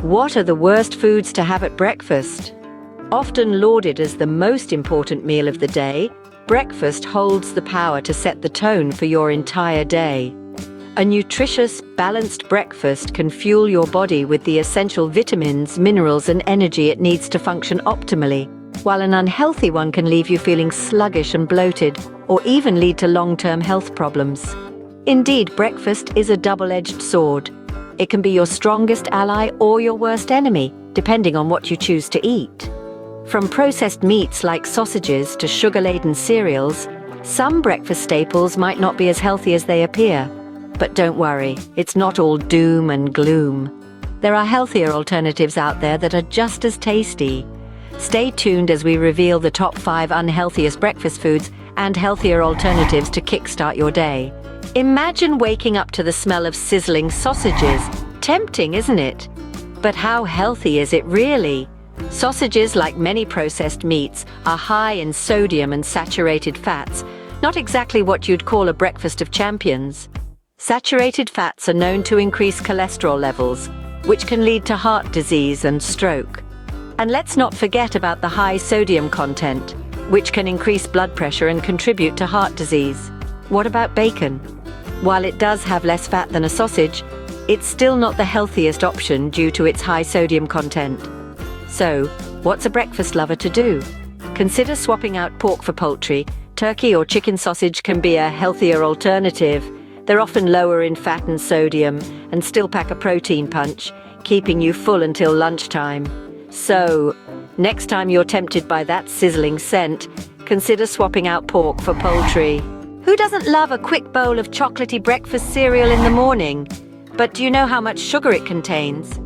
What are the worst foods to have at breakfast? Often lauded as the most important meal of the day, breakfast holds the power to set the tone for your entire day. A nutritious, balanced breakfast can fuel your body with the essential vitamins, minerals, and energy it needs to function optimally, while an unhealthy one can leave you feeling sluggish and bloated, or even lead to long-term health problems. Indeed, breakfast is a double-edged sword. It can be your strongest ally or your worst enemy, depending on what you choose to eat. From processed meats like sausages to sugar-laden cereals, some breakfast staples might not be as healthy as they appear. But don't worry, it's not all doom and gloom. There are healthier alternatives out there that are just as tasty. Stay tuned as we reveal the top 5 unhealthiest breakfast foods and healthier alternatives to kickstart your day. Imagine waking up to the smell of sizzling sausages. Tempting, isn't it? But how healthy is it really? Sausages, like many processed meats, are high in sodium and saturated fats, not exactly what you'd call a breakfast of champions. Saturated fats are known to increase cholesterol levels, which can lead to heart disease and stroke. And let's not forget about the high sodium content, which can increase blood pressure and contribute to heart disease. What about bacon? While it does have less fat than a sausage, it's still not the healthiest option due to its high sodium content. So, what's a breakfast lover to do? Consider swapping out pork for poultry. Turkey or chicken sausage can be a healthier alternative. They're often lower in fat and sodium and still pack a protein punch, keeping you full until lunchtime. So, next time you're tempted by that sizzling scent, consider swapping out pork for poultry. Who doesn't love a quick bowl of chocolatey breakfast cereal in the morning? But do you know how much sugar it contains?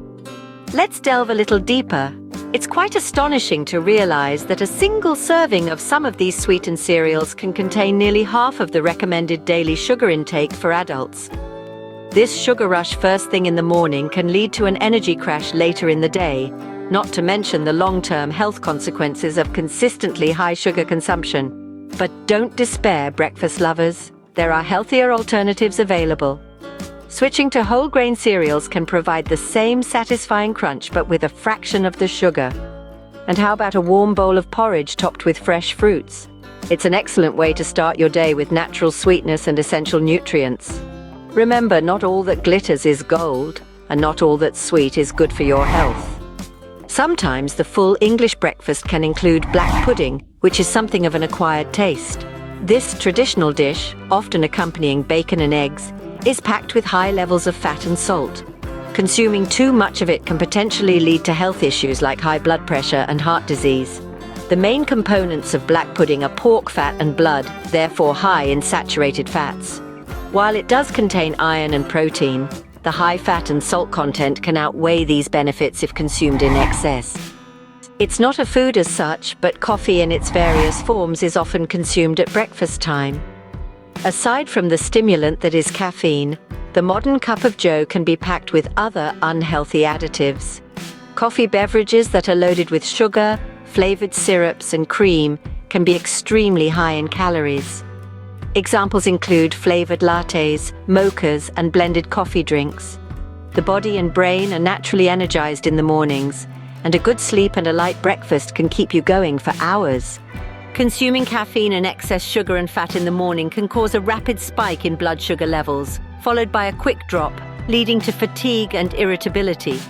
Let's delve a little deeper. It's quite astonishing to realize that a single serving of some of these sweetened cereals can contain nearly half of the recommended daily sugar intake for adults. This sugar rush first thing in the morning can lead to an energy crash later in the day, not to mention the long-term health consequences of consistently high sugar consumption. But don't despair, breakfast lovers. There are healthier alternatives available. Switching to whole grain cereals can provide the same satisfying crunch but with a fraction of the sugar. And how about a warm bowl of porridge topped with fresh fruits? It's an excellent way to start your day with natural sweetness and essential nutrients. Remember, not all that glitters is gold, and not all that's sweet is good for your health. Sometimes the full English breakfast can include black pudding, which is something of an acquired taste. This traditional dish, often accompanying bacon and eggs, is packed with high levels of fat and salt. Consuming too much of it can potentially lead to health issues like high blood pressure and heart disease. The main components of black pudding are pork fat and blood, therefore high in saturated fats. While it does contain iron and protein, the high fat and salt content can outweigh these benefits if consumed in excess. It's not a food as such, but coffee in its various forms is often consumed at breakfast time. Aside from the stimulant that is caffeine, the modern cup of joe can be packed with other unhealthy additives. Coffee beverages that are loaded with sugar, flavored syrups, and cream can be extremely high in calories. Examples include flavored lattes, mochas, and blended coffee drinks. The body and brain are naturally energized in the mornings, and a good sleep and a light breakfast can keep you going for hours. Consuming caffeine and excess sugar and fat in the morning can cause a rapid spike in blood sugar levels, followed by a quick drop, leading to fatigue and irritability.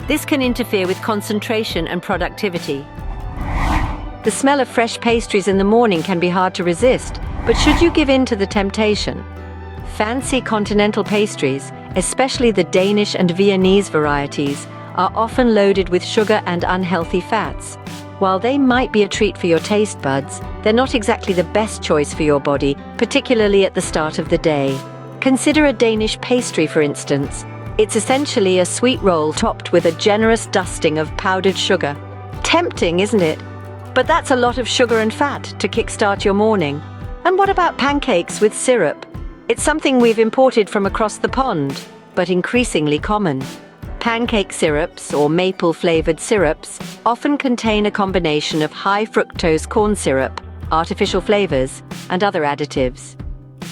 This can interfere with concentration and productivity. The smell of fresh pastries in the morning can be hard to resist, but should you give in to the temptation? Fancy continental pastries, especially the Danish and Viennese varieties, are often loaded with sugar and unhealthy fats. While they might be a treat for your taste buds, they're not exactly the best choice for your body, particularly at the start of the day. Consider a Danish pastry, for instance. It's essentially a sweet roll topped with a generous dusting of powdered sugar. Tempting, isn't it? But that's a lot of sugar and fat to kickstart your morning. And what about pancakes with syrup? It's something we've imported from across the pond, but increasingly common. Pancake syrups, or maple-flavored syrups, often contain a combination of high fructose corn syrup, artificial flavors, and other additives.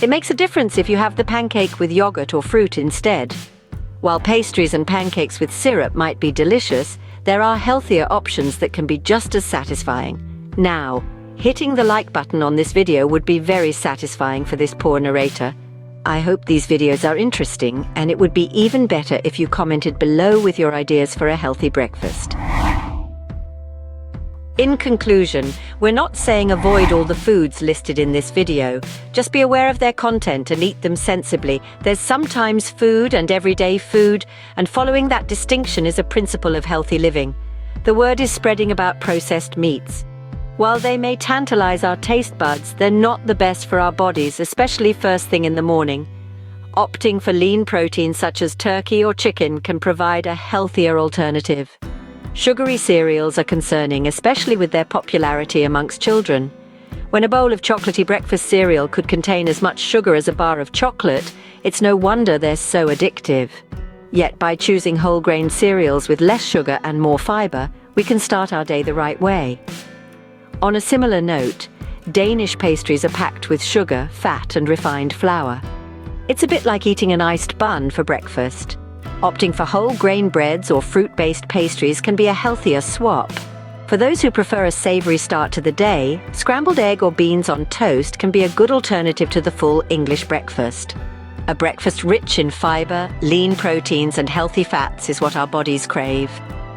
It makes a difference if you have the pancake with yogurt or fruit instead. While pastries and pancakes with syrup might be delicious, there are healthier options that can be just as satisfying. Now, hitting the like button on this video would be very satisfying for this poor narrator. I hope these videos are interesting, and it would be even better if you commented below with your ideas for a healthy breakfast. In conclusion, we're not saying avoid all the foods listed in this video. Just be aware of their content and eat them sensibly. There's sometimes food and everyday food, and following that distinction is a principle of healthy living. The word is spreading about processed meats. While they may tantalize our taste buds, they're not the best for our bodies, especially first thing in the morning. Opting for lean proteins such as turkey or chicken can provide a healthier alternative. Sugary cereals are concerning, especially with their popularity amongst children. When a bowl of chocolatey breakfast cereal could contain as much sugar as a bar of chocolate, it's no wonder they're so addictive. Yet by choosing whole grain cereals with less sugar and more fibre, we can start our day the right way. On a similar note, Danish pastries are packed with sugar, fat and refined flour. It's a bit like eating an iced bun for breakfast. Opting for whole grain breads or fruit-based pastries can be a healthier swap. For those who prefer a savoury start to the day, scrambled egg or beans on toast can be a good alternative to the full English breakfast. A breakfast rich in fibre, lean proteins and healthy fats is what our bodies crave.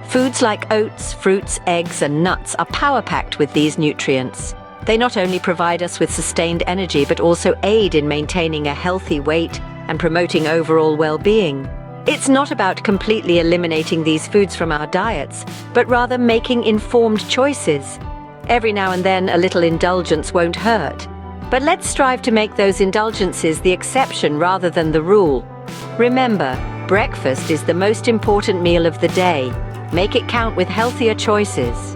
Foods like oats, fruits, eggs and nuts are power-packed with these nutrients. They not only provide us with sustained energy but also aid in maintaining a healthy weight and promoting overall well-being. It's not about completely eliminating these foods from our diets, but rather making informed choices. Every now and then, a little indulgence won't hurt. But let's strive to make those indulgences the exception rather than the rule. Remember, breakfast is the most important meal of the day. Make it count with healthier choices.